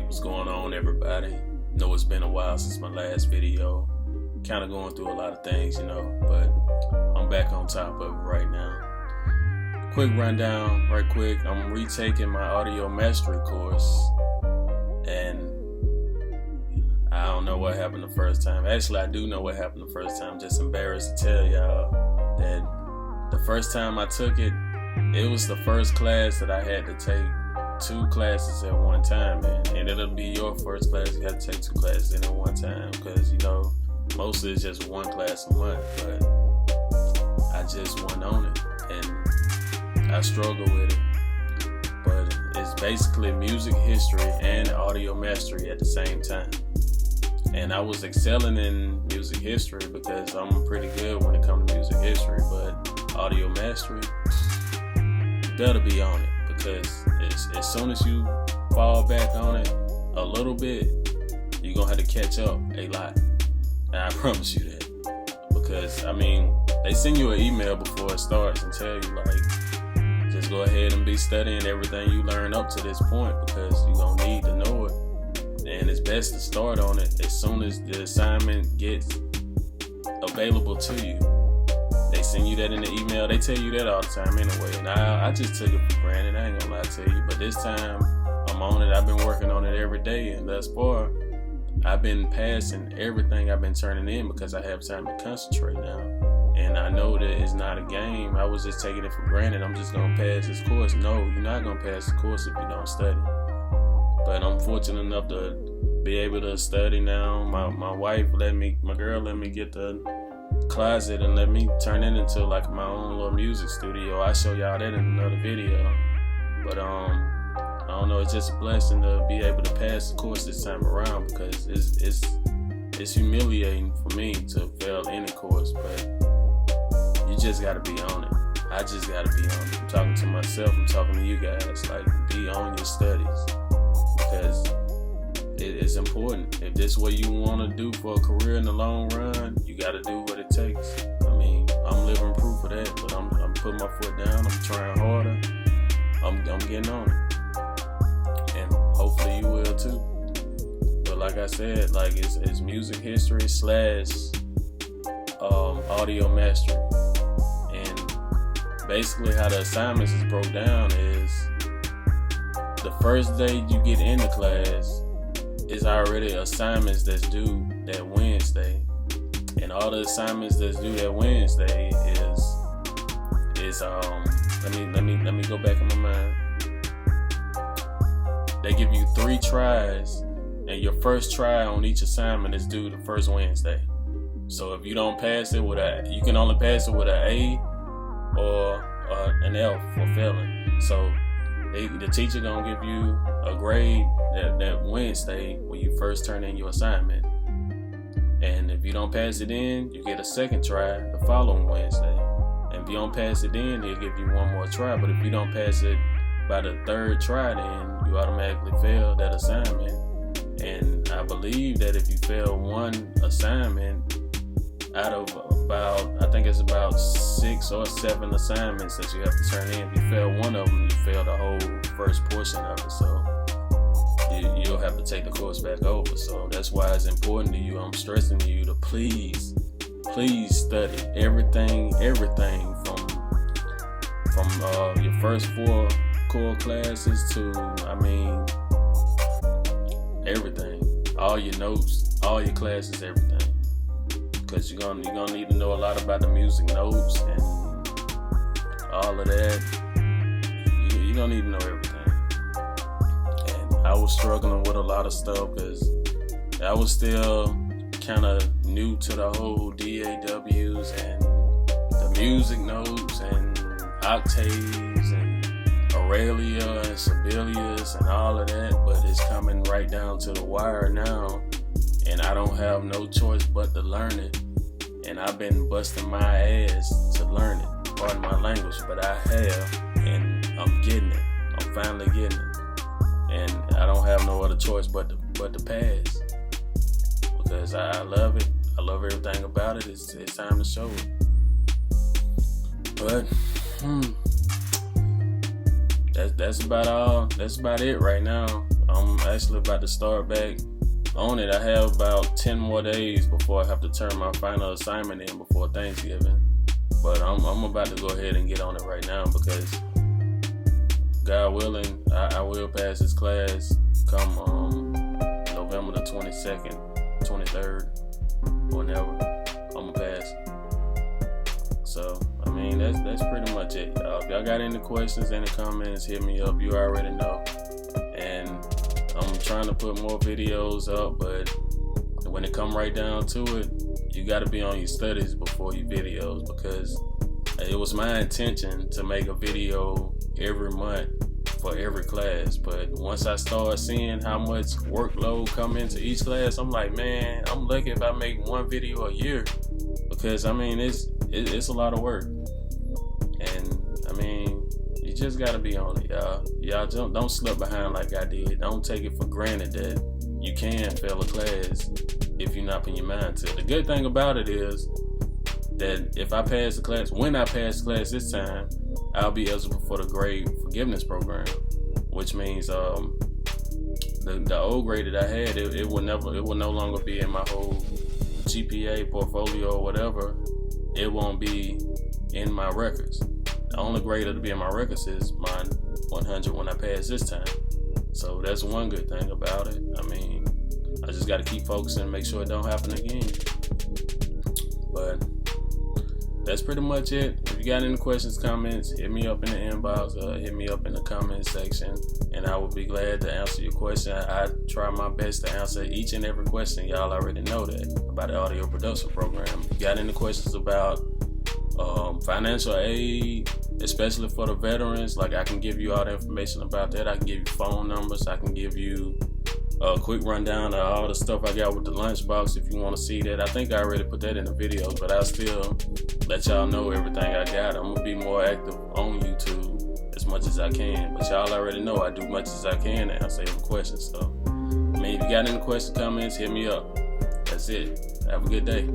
What's going on, everybody? Know it's been a while since my last video. Kind of going through a lot of things, but I'm back on top of it right now. Quick rundown, right quick. I'm retaking my audio mastery course, and I don't know what happened the first time. Actually, I do know what happened the first time. Just embarrassed to tell y'all that the first time I took it, it was the first class that I had to take 2 classes at one time, and it'll be your first class. You have to take 2 classes in at one time because mostly it's just 1 class a month. But I just went on it, and I struggle with it. But it's basically music history and audio mastery at the same time. And I was excelling in music history because I'm pretty good when it comes to music history, but audio mastery, you better be on it, because as soon as you fall back on it a little bit, you're gonna have to catch up a lot. And I promise you that. Because they send you an email before it starts and tell you just go ahead and be studying everything you learn up to this point, because you're gonna need to know it. And it's best to start on it as soon as the assignment gets available to you. They send you that in the email. They tell you that all the time anyway. And I just took it for granted. I ain't gonna lie to you. But this time I'm on it. I've been working on it every day, and thus far I've been passing everything I've been turning in because I have time to concentrate now. And I know that it's not a game. I was just taking it for granted. I'm just gonna pass this course. No, you're not gonna pass the course if you don't study. But I'm fortunate enough to be able to study now. My girl let me get the closet and let me turn it into my own little music studio. I'll show y'all that in another video. But I don't know, it's just a blessing to be able to pass the course this time around, because it's humiliating for me to fail any course, but you just gotta be on it. I just gotta be on it. I'm talking to myself, I'm talking to you guys, be on your studies, because it's important. If this is what you want to do for a career in the long run, you got to do what it takes. I'm living proof of that, but I'm putting my foot down. I'm trying harder. I'm getting on it, and hopefully you will too. But like I said, it's music history / audio mastery, and basically how the assignments is broke down is the first day you get into class is already assignments that's due that Wednesday, and all the assignments that's due that Wednesday is let me go back in my mind. They give you 3 tries, and your first try on each assignment is due the first Wednesday. So if you don't pass it you can only pass it with an A or an F for failing. So the teacher gonna give you a grade that Wednesday when you first turn in your assignment, and if you don't pass it in, you get a second try the following Wednesday. And if you don't pass it in, they'll give you one more try. But if you don't pass it by the 3rd try, then you automatically fail that assignment. And I believe that if you fail one assignment out of I think it's about 6 or 7 assignments that you have to turn in, if you fail one of them, you fail the whole first portion of it. So you'll have to take the course back over. So that's why it's important to you. I'm stressing to you to please study everything from your first 4 core classes to everything, all your notes, all your classes, everything. Because you're gonna need to know a lot about the music notes and all of that. You're gonna need to know everything. And I was struggling with a lot of stuff because I was still kind of new to the whole DAWs and the music notes and octaves and Aurelia and Sibelius and all of that. But it's coming right down to the wire now, and I don't have no choice but to learn it. And I've been busting my ass to learn it. Pardon my language, but I have, and I'm getting it. I'm finally getting it, and I don't have no other choice but to pass, because I love it. I love everything about it. It's time to show it. But that's about all. That's about it right now. I'm actually about to start back on it. I have about 10 more days before I have to turn my final assignment in before Thanksgiving. But I'm about to go ahead and get on it right now because God willing, I will pass this class come November the 22nd, 23rd, whenever I'm gonna pass. So, I mean, that's pretty much it, y'all. If y'all got any questions, any comments, hit me up. You already know. And I'm trying to put more videos up, but when it come right down to it, you got to be on your studies before your videos, because it was my intention to make a video every month for every class. But once I start seeing how much workload come into each class, I'm like, man, I'm lucky if I make one video a year, because I mean it's a lot of work. And I mean, you just gotta be on it, y'all. Y'all don't slip behind like I did. Don't take it for granted that you can fail a class if you're not putting your mind to it. The good thing about it is that if I pass the class, when I pass the class this time, I'll be eligible for the grade forgiveness program, which means the old grade that I had, it will no longer be in my whole GPA portfolio or whatever. It won't be in my records. The only grade that'll be in my records is my 100 when I pass this time. So that's one good thing about it. I mean, I just got to keep focusing and make sure it don't happen again. But that's pretty much it. If you got any questions, comments, hit me up in the inbox, hit me up in the comment section, and I will be glad to answer your question. I try my best to answer each and every question. Y'all already know that about the audio production program. If you got any questions about financial aid, especially for the veterans, like I can give you all the information about that. I can give you phone numbers. I can give you a quick rundown of all the stuff I got with the lunchbox if you want to see that. I think I already put that in the videos, but I'll still let y'all know everything I got. I'm gonna be more active on YouTube as much as I can, but y'all already know I do much as I can to answer every question. So, I mean, if you got any questions, comments, hit me up. That's it. Have a good day.